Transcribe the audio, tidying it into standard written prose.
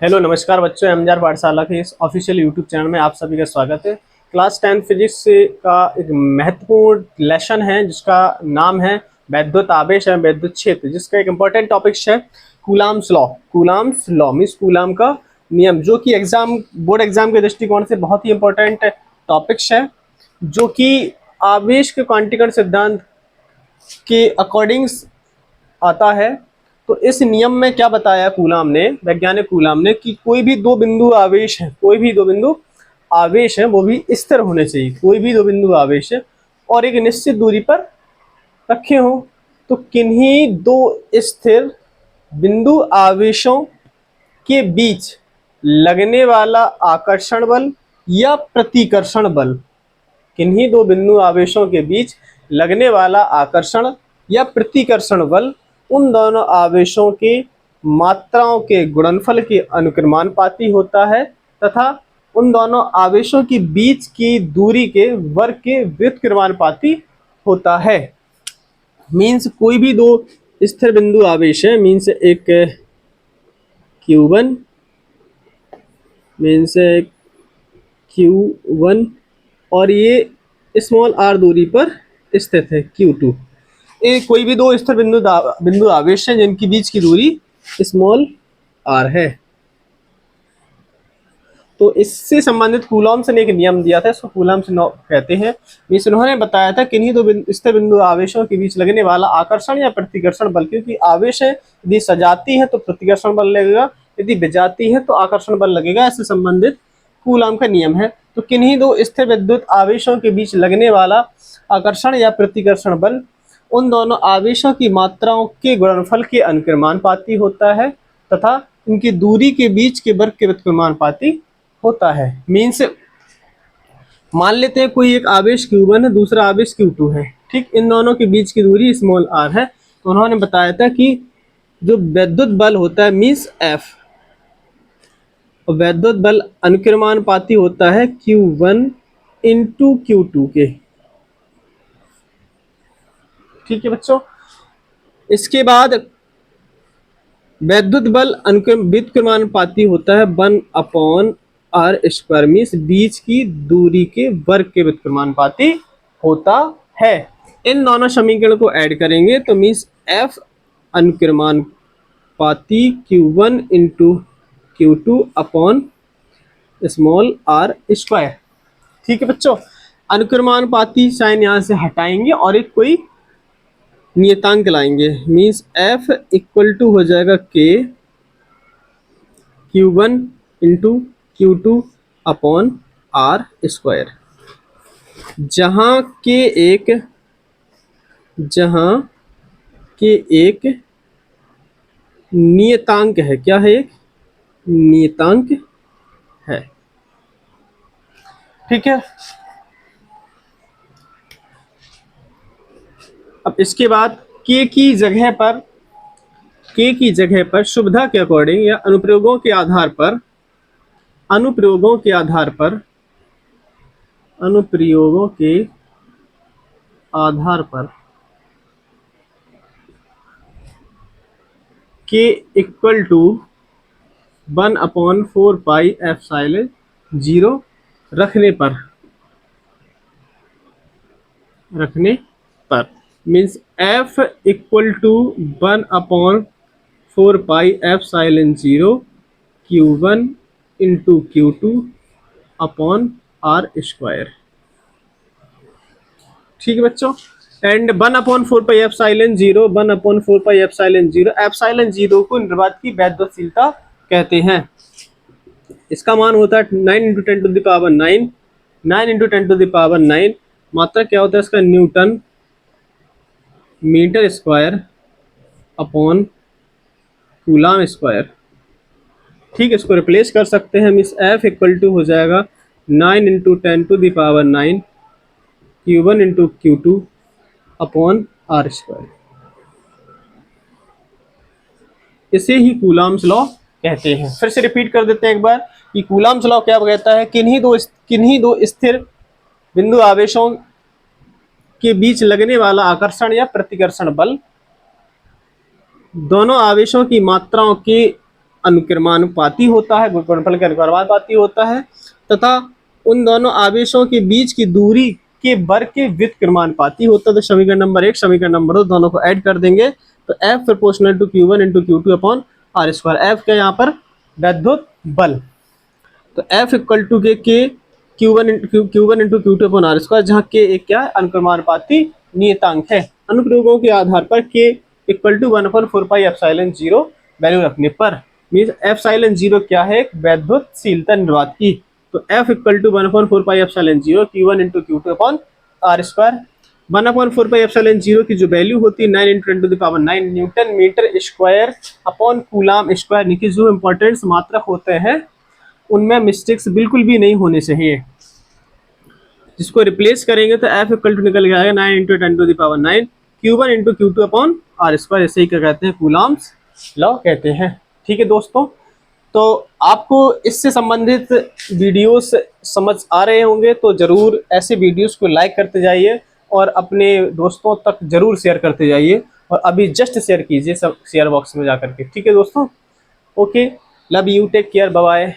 Hello नमस्कार बच्चों, एमजार पाठशाला के इस ऑफिशियल यूट्यूब चैनल में आप सभी का स्वागत है। क्लास 10 फिजिक्स का एक महत्वपूर्ण लेसन है जिसका नाम है वैद्युत आवेश एवं वैद्युत क्षेत्र, जिसका एक इम्पोर्टेंट टॉपिक है coulombs law. Coulombs law means coulomb का नियम, जो कि बोर्ड एग्जाम के दृष्टिकोण से बहुत ही इंपॉर्टेंट टॉपिक्स है, जो कि आवेश के क्वांटीकरण सिद्धांत के अकॉर्डिंग आता है। तो इस नियम में क्या बताया कूलाम ने, वैज्ञानिक कूलाम ने, कि कोई भी दो बिंदु आवेश है, कोई भी दो बिंदु आवेश है वो भी स्थिर होने चाहिए। कोई भी दो बिंदु आवेश है और एक निश्चित दूरी पर रखे हों, तो किन्हीं दो स्थिर बिंदु आवेशों के बीच लगने वाला आकर्षण बल या प्रतिकर्षण बल, किन्हीं दो बिंदु आवेशों के बीच लगने वाला आकर्षण या प्रतिकर्षण बल उन दोनों आवेशों की मात्राओं के गुणनफल के अनुक्रमानुपाती होता है तथा उन दोनों आवेशों के बीच की दूरी के वर्ग के व्युत्क्रमानुपाती होता है। मीन्स कोई भी दो स्थिर बिंदु आवेश है, मीन्स एक Q1 मीन्स Q1 और ये स्मॉल r दूरी पर स्थित है Q2। कोई भी दो स्थिर बिंदु आवेश हैं जिनकी बीच की दूरी स्मॉल r है। तो इससे संबंधित कूलॉम्स ने एक नियम दिया था, इसको कूलॉम्स लॉ कहते हैं। मीन्स उन्होंने बताया था किन्हीं दो स्थिर बिंदु आवेशों के बीच लगने वाला आकर्षण या प्रतिकर्षण बल, क्योंकि आवेश है यदि सजाती है तो प्रतिकर्षण बल लगेगा, यदि विजाती है तो आकर्षण बल लगेगा। इससे संबंधित कूलॉम का नियम है। तो किन्हीं दो स्थिर विद्युत आवेशों के बीच लगने वाला आकर्षण या प्रतिकर्षण बल उन दोनों आवेशों की मात्राओं के गुणनफल के अनुक्रमानुपाती होता है तथा इनकी दूरी के बीच के वर्ग के व्युत्क्रमानुपाती होता है। मीन्स मान लेते हैं कोई एक आवेश Q1 है, दूसरा आवेश Q2 है, ठीक। इन दोनों के बीच की दूरी स्मॉल r है। तो उन्होंने बताया था कि जो वैद्युत बल होता है मीन्स F, और वैद्युत बल अनुक्रमानुपाती होता है Q1 इंटू Q2 के, ठीक है बच्चों। इसके बाद वैद्युत बल व्युत्क्रमानुपाती होता है 1/r², मीन्स बीच की दूरी के वर्ग के व्युत्क्रमानुपाती होता है। इन दोनों समीकरण को ऐड करेंगे तो means F अनुक्रमानुपाती Q1 into Q2 upon small r², ठीक है बच्चों। अनुक्रमानुपाती साइन यहाँ से हटाएंगे और एक कोई नियतांक लाएंगे, मीन्स F इक्वल टू हो जाएगा K Q1 into Q2 upon r², जहाँ के एक नियतांक है। क्या है? एक नियतांक है, ठीक है। अब इसके बाद K की जगह पर सुविधा के अकॉर्डिंग या अनुप्रयोगों के आधार पर K इक्वल टू 1/4πε0 रखने पर means F equal to 1/4πε0 Q1 into Q2 upon r², ठीक है बच्चों। एंड 1/4πε0 एप्सिलॉन 0 को निर्वात की वैद्युतशीलता कहते हैं। इसका मान होता है 9 × 10⁹ मात्रा क्या होता है इसका? Newton metre square upon coulomb square, ठीक है। इसको रिप्लेस कर सकते हैं हम। इस F इक्वल टू हो जाएगा 9 × 10⁹ Q1 into Q2 upon r²। इसे ही कूलाम्स लॉ कहते हैं। फिर से रिपीट कर देते हैं एक बार कि कूलाम्स लॉ क्या कहता है, किन्हीं दो स्थिर बिंदु आवेशों के बीच लगने वाला आकर्षण या प्रतिकर्षण बल दोनों आवेशों की मात्राओं के अनुक्रमानुपाती होता है, गुणनफल के अनुक्रमानुपाती होता है, तथा उन दोनों आवेशों के बीच की दूरी के वर्ग के व्युत्क्रमानुपाती होता है। तो समीकरण नंबर 1 समीकरण नंबर 2 दोनों को ऐड कर देंगे तो F proportional to Q1 into Q2 upon are square. F क्या यहाँ पर वैद्युत बल, तो F इक्वल टू के Q1 into Q2 upon are square, जहाँ के एक क्या अनुक्रमानुपाती नियतांक है। अनुप्रयोगों के आधार पर के इक्वल टू 1/4πε0 वैल्यू रखने पर मीन्स एप्सिलॉन 0 क्या है, वैद्युतशीलता निर्वात की। तो F equal to 1/4πε0 Q1 into Q2 upon are square. 1/4πε0 की जो वैल्यू होती है 9 into 10⁹ newton metre square upon coulomb square. नीचे जो इंपॉर्टेंट मात्रक होते हैं उनमें मिस्टेक्स बिल्कुल भी नहीं होने चाहिए, जिसको रिप्लेस करेंगे तो F इक्वल टू निकल के आएगा 9 into 10⁹ Q1 into Q2 upon are square. ऐसे ही क्या कहते हैं, कूलाम्स लॉ कहते हैं। ठीक है दोस्तों, तो आपको इससे संबंधित वीडियोस समझ आ रहे होंगे तो ज़रूर ऐसे वीडियोस को लाइक करते जाइए और अपने दोस्तों तक ज़रूर शेयर करते जाइए, और अभी जस्ट शेयर कीजिए सब शेयर बॉक्स में जा करके। ठीक है दोस्तों, okay, love you, take care, bye bye.